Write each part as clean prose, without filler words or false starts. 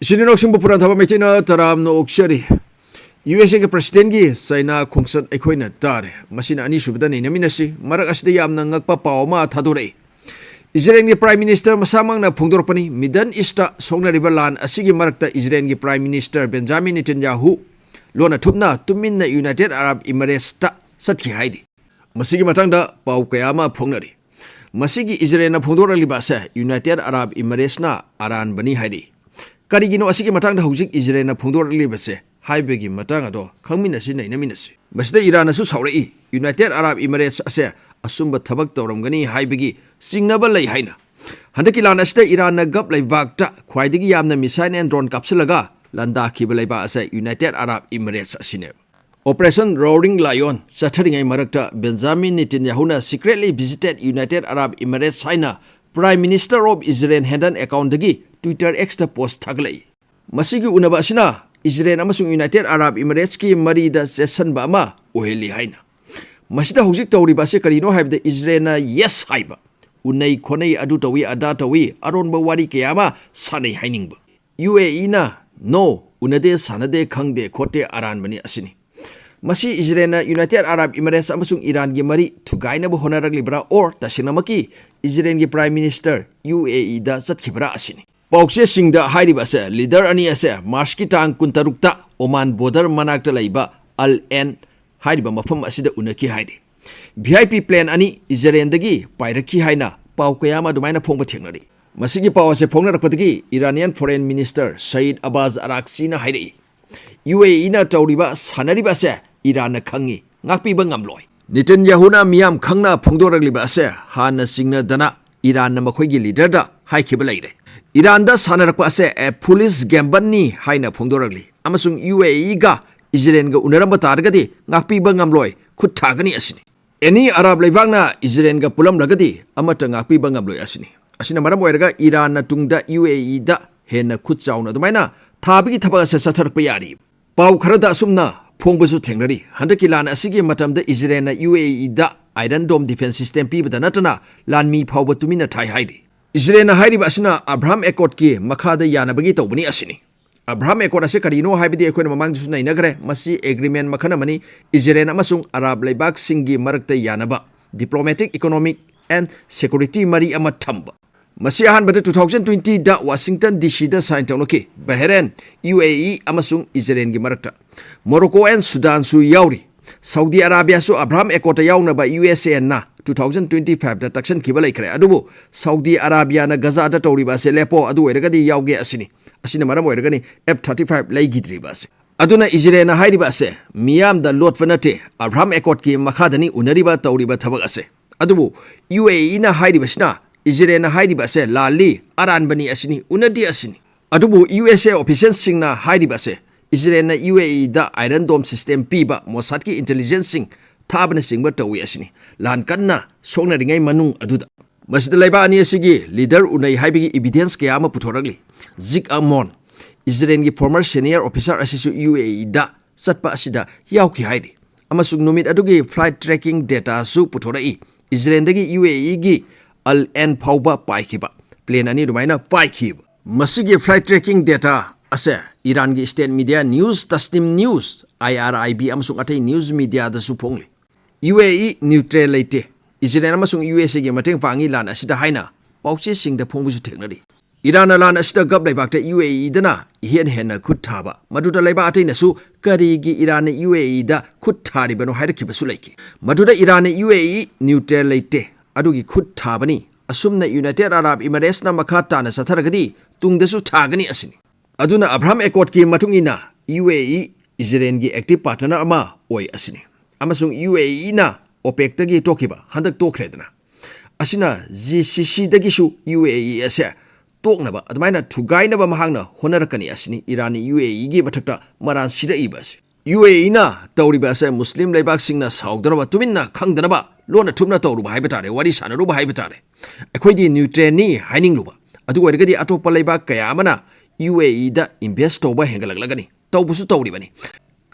Sinino Simbu Puran Thaba Metina Taram no Oksari. USA ke President gi China Khungsat Ekhoina Tare. Masina Ani Subdani Naminasi, Marakas de Yam Nangakpa Paoma Thadore. Israel gi Prime Minister Masamang na Phungdorpani, Middle East Songna Riverland, Asigi Marakta Israel gi Prime Minister Benjamin Netanyahu, Lona Tupna, Tumin na United Arab Emirates ta Chatkhi Haire. Masigi Matangda Pau Kayama Phungnari. Masigi Israel na Phungdora Libasa, United Arab Emirates na Aran Bani Haire. Karigino asigi matang da hujik Israel na phungdor libase haibegi matang ado khangminasi nei naminasi masda Iran asu saurei United Arab Emirates ase asumba thabak tawramgani haibegi singnaba lei haina handaki lan asda Iran na gap leibakta khwaidigi yamna missile and drone kapsulaga landa khibalaiba ase United Arab Emirates asine Operation Roaring Lion satharingai marakta Benjamin Netanyahu na secretly visited United Arab Emirates China Prime Minister of Israel Hendan account dagi Twitter X ta post thaglai. Masigi Unaba asina Israel amasung United Arab Emirates ki mari da session ba ama oheli haina. Masida hujik tawriba se karino haibda Israel na yes haiba. Unai khonai adu tawi ada tawi aron ba wari kayama sanai haining ba. UAE na no unade sanade khangde khote aran bani asini. Masi Israel na United Arab Emirates amasung Iran gi mari thugaina ba honarak libra or tasinamaki Israel gi Prime Minister UAE da chatkibra asini. Paukse Singda Hairibase, leader Ani Ase, Marskitang Kuntarukta, Oman border Manakta Laiba, Al N Haiba Mafam Asida Unaki Haide. VIP plan Ani, Israendagi, Pairaki Haina, Paukayama Domaina Ponga Technology. Masigi Pawase Ponga Patagi, Iranian Foreign Minister Said Abbas Araksina Haide. UAE na Tauriba, Sanaribase, Iran Kangi, Napi Bangamloy. Netanyahuna Miam Kangna Pongdora Libase, Hana Singna Dana, Iran Namakogi leader da, Haikibalaide. Iran da sanarakpa ase a police gambani haina phungdoragli amasung UAE ga Israel ga unaramba targadi ngakpi ba ngamloi khut thagani asini any Arab leibangna Israel ga pulam ragadi amata ngakpi ba ngamloi asini asina maram oiraga Iran na tungda UAE da hena khut chauna dumaina thabigi thaba ase satharpa yari pau kharada asumna phongbusu thengnari handaki lan asigi matamda Israel na UAE da Iron Dome defense system pi bada natana lanmi phawba tumina thai haidi Israel na hairiba asina Abraham Accord ki makhada yanabagi tawbani asini Abraham Accord ase karino haibidi ekhoina mamang jisu nainagre masi agreement makhana mani Israel amasung Arab leibak singi marakta yanaba diplomatic economic and security mari ama thamba masi ahan bada 2020 da Washington DC da sign tawnoki Bahrain UAE amasung Israel gi marakta Morocco and Sudan su yauri Saudi Arabia su Abraham Accord yauna ba USA na 2025 da takshan kibalai kare adubu Saudi Arabia na Gaza da tawriba se lepo adu eragadi yauge asina maram eragani F35 laigidriba se aduna Israel na hairiba se miyam da lotfanate Abraham Accord ki makhadani unariba tawriba thabak ase adubu UAE na hairiba sina Israel na hairiba se lali aran bani asini unadi asini adubu USA officials singna hairiba se Israel na UAE da Iron Dome system piba Mossad ki intelligence sing Tabana singba tawi asini lan kanna songna ringai manung aduda masida laiba ani asigi leader unai haibigi evidence kaya ama puthoragli Zik Amon Israel gi former senior officer asisu UAE da satpa asida yauki haidi amasung numit adugi flight tracking data su puthorai Israel dagi UAE gi Al N phauba paikiba plane ani dumaina paikib masigi flight tracking data ase Iran gi state media news Tasnim news IRIB amasung atai news media da su phongli UAE neutral leite Israel amasung USA gi mateng pangi lan asida haina pauche singda phongbusu theknari Iran lan asida gab laibakta UAE dana hen hena khut thaba maduda laiba atai nasu kari gi Iran UAE da khut thari bano hairki basu laiki maduda Iran UAE neutral leite adugi khut thabani asumna United Arab Emirates na makata na satharagadi tungdasu thagani asini aduna Abraham Accord ki matungina UAE Israel gi active partner ama oi asini amasung UAE na OPEC tagi tokiba handak tokredana asina GCC dagi su UAE ase toknaba admaina thugaina ba mahangna honarakani asini Iran UAE gi mathakta maran sida ibas UAE na tawriba ase Muslim leibak singna saugdaraba tuminna khangdanaba lona thumna tawruba haibetare wari sanaruba haibetare ekhoidi neutral ni haining luba adu oirgadi atopa leibak kaya amana UAE da invest toba hengalaglagani tawbusu tawribani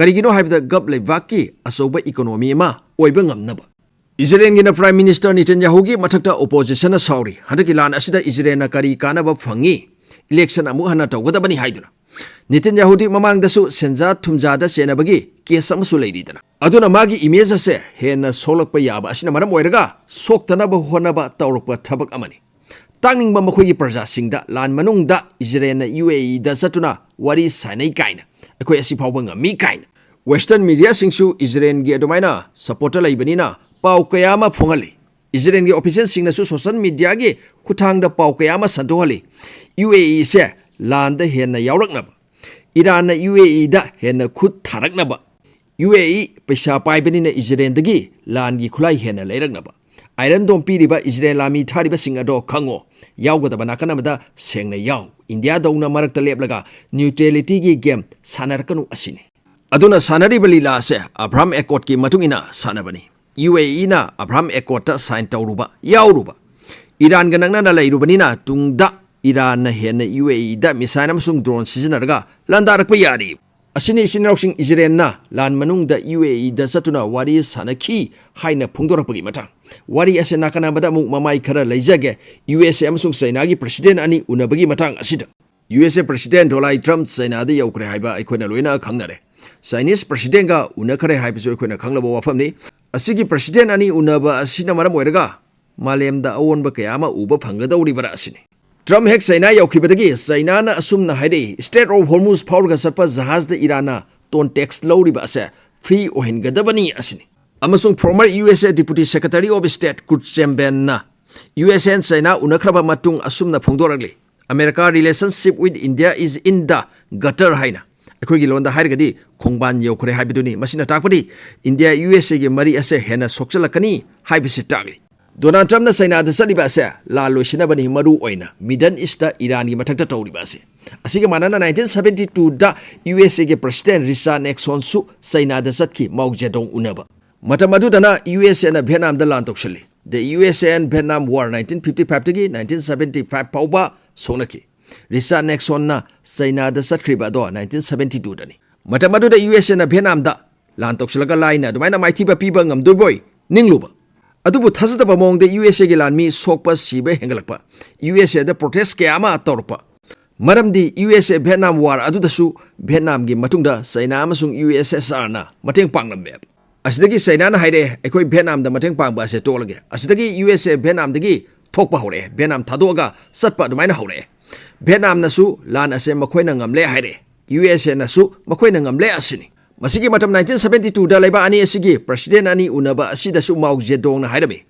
Karigino haibda gab leibaki asoba economy ma oiba ngamnaba Israel gi na Prime Minister Netanyahu gi mathakta opposition na sauri handaki lan asida Israel na kari kanaba phangi election amu hana tawgadabani haiduna Netanyahu di mamangdasu senja thumjada senabagi case amasu leiridana aduna magi image ase hena solakpa yaba asina maram oiraga soktanaba honaba tawrukpa thabak amani tangingba makhoigi praja singda lan manungda Israel na UAE da satuna wari sanai kaina akoi asi phawba ngami kaina Western media singsu Israel gi adumaina supporter laibanina pau kayama phongali Israel gi official singna su social media gi kuthang da pau kayama sandohali UAE se landa hena yauraknaba Iran na UAE da hena khut tharaknaba UAE paisa paibanina Israel dagi lan gi khulai hena leiraknaba Iron Dome piriba Israel lami thariba singado khango yawgadaba nakanamada sengna yaw India dauna marakta leplaga neutrality gi game sanarkanu asini Aduna sanari balila ase Abraham Accord ki matungina sanabani UAE na Abraham Accord ta sign tawruba yawruba Iran ganangna na leirubanina tungda Iran na hena UAE da misaina masung drone sizinarga landarakpa yari Asini sinrausing Israel na lan manungda UAE da satuna wari sanaki haina phungdorakpagi matang wari ase nakanabada muk mamai khara leijage USA amasung China gi president ani unabagi matang asida USA president Donald Trump China da yaukre haiba aikoina loina khangnare Chinese president ga unakhare haibisu aikoina khanglaba wafamni asigi president ani unaba asina maram oiraga malemda awonba kayama uba phangadauri bara asini Trump hek China yaukibadagi China na asumna haide Strait of Hormuz phawrga satpa jahaz da Irana ton tax lawriba ase free ohengadabani asini amasung former USA Deputy Secretary of State Kurt Chamberlain na USA and China unakhraba matung asumna phongdoragli America relationship with India is in the gutter haina akhoi gi londa hairgadi khongban yaukhre haibiduni masina takpadi India USA gi mari ase hena sokchalakani haibisi takli Donald Trump na China da saliba ase la loisinabani maru oina Middle East da Iran gi mathakta tawriba ase asiga manana 1972 da USA gi president Richard Nixon su China da satki Mao Zedong unaba Matamadudana USA na Vietnam da lan tokshali the USA and Vietnam War 1955 tagi 1975 pauba sonaki Richard Nixon na China da satkriba do 1972 dani Matamaduda USA na Vietnam da lan tokshlaga laina dumaina maithiba piba ngamdurboy ningluba adubu thazadaba mongde USA gi lanmi sokpa sibe hengalakpa USA da protest kayama torpa maramdi USA Vietnam War adudasu Vietnam gi matungda China amasung USSR na mateng panglambe Asidagi China na haire ekoi Vietnam da mateng pangba se tolage asidagi USA Vietnam dagi thokpa hore Vietnam thadoga satpa dumaina hore Vietnam na su lan ase makhoina ngamle haire USA na su makhoina ngamle asini Masigi matam 1972 da laiba ani asigi president ani unaba asida su Mao Zedong na hairabe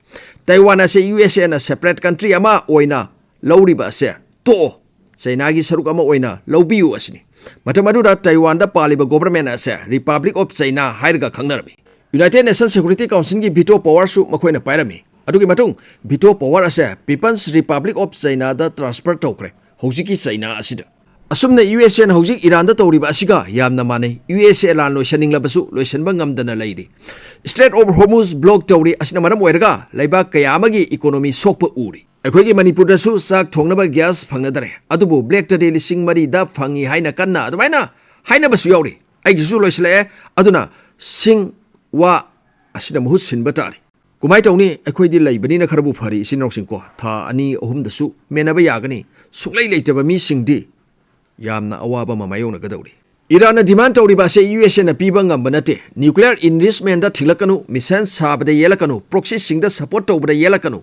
Taiwan ase USA na separate country ama oina lawriba ase to China gi saruk ama oina lawbiu asini matamadu da Taiwan da paliba government ase Republic of China hairga khangnarbi United Nations Security Council gi veto power su makhoina pairami adugi matung veto power ase People's Republic of China da transfer tawkre hojiki China asida Asumna USA na hojik Iran da tawriba asiga yamna mane USA lan loisaninglabasu loisanba ngamdana leiri Strait of Hormuz block tawri asina maram oiraga laibak kayamagi economy sokpa uri Ekhoigi Manipur da su sak thongnaba gas phangnadare adubu black tade lising mari da phangi haina kanna adumaina haina basu yauri aigi su loisle aduna sing wa asina muhut sinba tari kumai tawni ekhoidi laibani na kharabu phari sinroksing ko tha ani ahum da su menaba yagani suklai leitaba mi singdi yamna awaba mamayona gadawri Iran na demand tawriba se USA na piba ngamba nate nuclear enrichment da thilakanu mission sabada yelakanu proxy singda support tawbada yelakanu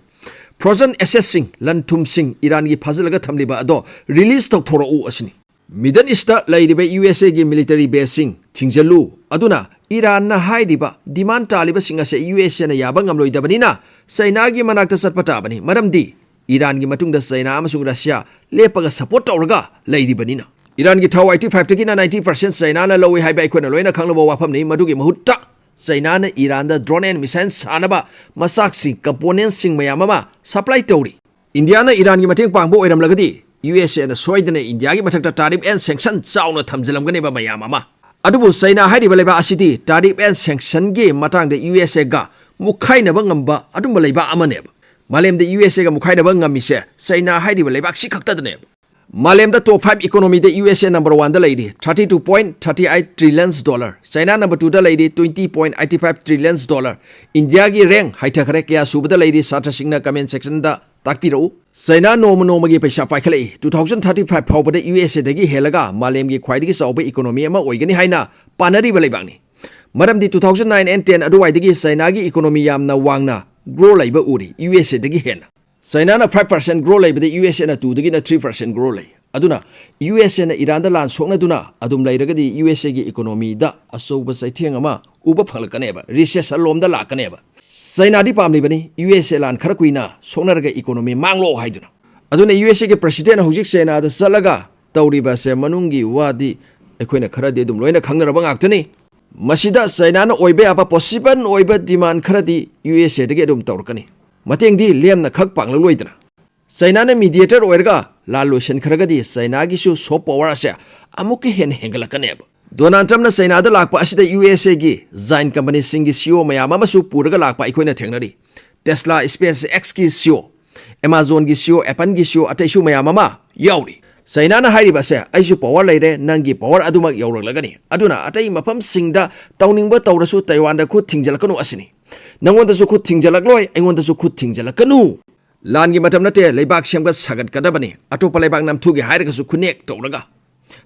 frozen assessing lan thumsing Iran gi phazalaga thamliba ado release tawthora u asini Middle East da laidiba USA gi military base sing thingjalu aduna Iran na haidiba demand taliba singa se USA na yaba ngamloidabanina China gi manakta satpatabani maramdi Iran gi matungda China amasung Russia lepaga support tawraga laidibanina Iran gi thaw 85 tagina 90% China na lowi haiba ikona loina khanglaba wafamni madugi mahutta China na Iran da drone and missile sanaba masak sing components sing mayamama supply tawri India na Iran gi mateng pangbo oiramlagadi USA na soidana India gi mathakta tariff and sanction chauna thamjalamgani ba mayamama adubu China haidi baleba asidi tariff and sanction gi matang de USA ga mukhaina ba ngamba adumba leiba amaneba Malem the USA ga mukhaina ba ngamise China haidi baleba sikhakta Malem the top 5 economy the USA number 1 the lady $32.38 trillions China number 2 the lady $20.85 trillions India gi rank haita khare kya subda lady satra singna comment section da ताकपिरो China नोमगी पैसा पाइखले 2035 फाउबदे USA दगी हेलगा मालेमगी ख्वाइदगी चाउबे economy अमा ओइगनी हाइना पानरीबा लेबांगनी मरमदी 2009 and 10 अदुवाइदगी चाइनागी इकोनॉमी यामना वांगना ग्रो लाइबा उरी USA दगी हेना चाइना ना 5% ग्रो लाइबदे USA ना 2 दगी ना 3% ग्रो लाई अदुना USA ना ईरान दा लान सोकना दुना अदुम लाइरगदी USA गी इकोनॉमी दा असौबा चैथेंग अमा उबा फलकनेबा रिसेशन लोमदा लाकनेबा चाइना दी पामलिबनी USA लान खर कुइना सोकनरगा इकोनॉमी मांगलो हाइदुना अदुना USA गे प्रेसिडेंट हुजिक चाइना दा चलगा तौरिबा से मनुंगी वादी अखोइना खरदि दुम लोइना खंगनरबा गाक्तनी मसिदा चाइना ना ओइबे आबा पॉसिबल ओइबा डिमांड खरदि USA दगे दुम तौरकनी मतेंगदी लेमना खक पांगला लोइदना चाइना ने मीडिएटर ओइरगा लालुशन खरगदी चाइना गिसु सॉफ्ट पावर से अमुके हेन हेंगलकनेब डोनाल्ड ट्रम्प ना चाइना दा लाकपा असिदा USA गी जाइन कंपनी सिंगी CEO मयाम अमसु पुरगा लाकपा इखोइना थेंगनरी टेस्ला स्पेस एक्स की CEO Amazon गी CEO एप्पल गी CEO अतैसु मयाम अमा याउरी चाइना ना हाइरिबा से आइसु पावर लेरे नंगी पावर अदुमक याउरगलगनी अदुना अतै मफम सिंगदा तौनिंगबा तौरसु ताइवान दा खुद थिंगजलकनु असिनी नंगोंदसु खुद थिंगजलकलोय अइंगोंदसु खुद थिंगजलकनु लानगी मतम नते लेबाक सेमगा सागत कदबनी अटोपा लेबाक नामथुगे हाइरगसु खुनेक तौरगा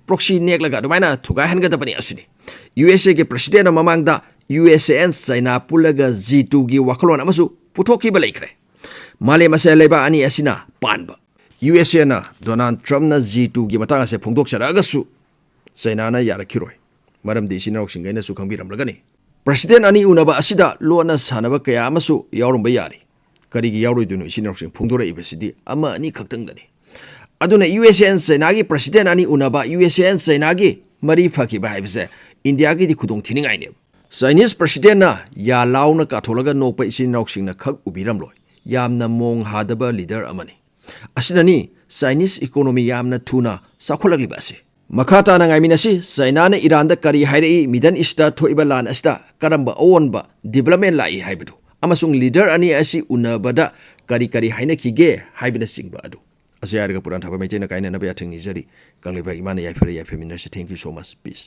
प्रॉक्सी नेकलगा दुमाइना थुगा हनगदबनी असुनी USA के प्रेसिडेंट ममांगदा USA एंड चाइना पुलगा G2 गी वखलोन अमसु पुथोखिबा लेखरे मालेम असे लेबा अनि असिना पानबा USA ना डोनाल्ड ट्रम्प ना G2 गी मतांग असे फोंदोकसरागसु चाइना ना यारखिरोय मरमदि सिनाउसिंगैना सु खंबिरमलगनी प्रेसिडेंट अनि उनबा असिदा लोना सानबा कया अमसु यावरमबा यारी करिगी यावरोइदुनु सिनाउसिंग फोंदोरइबसिदि अमा अनि खक्तंगनी अदुना USA एंड चाइना गी प्रेसिडेंट अनि उनबा USA एंड चाइना गी मरी फकिबा हाइबसे इंडिया गी दि खुदोंग थिनिंगाइने चाइनीज प्रेसिडेंट ना या लाउना काथोलगा नोकपा इसिनाउसिंगना खक उबिरमलोय यामना मोंग हादबा लीडर अमनी असिनानी चाइनीज इकोनॉमी यामना थुना साखोलगलिबासी मखाता नांगाइमिनासी चाइना ने ईरान दा करी हाइरई मिडल ईस्ट थोइबा लान अस्ता करंबा ओनबा डेवलपमेंट लाई हाइबदु अमसुंग लीडर अनि असि उनबदा करी करी हाइनखिगे हाइबना सिंगबा अदु असयारगा पुरान थाबा मैतेना काइना नबया थंगनि जरी कंगलेबा इमाना याइफरे याइफेमिनासी thank you so much piece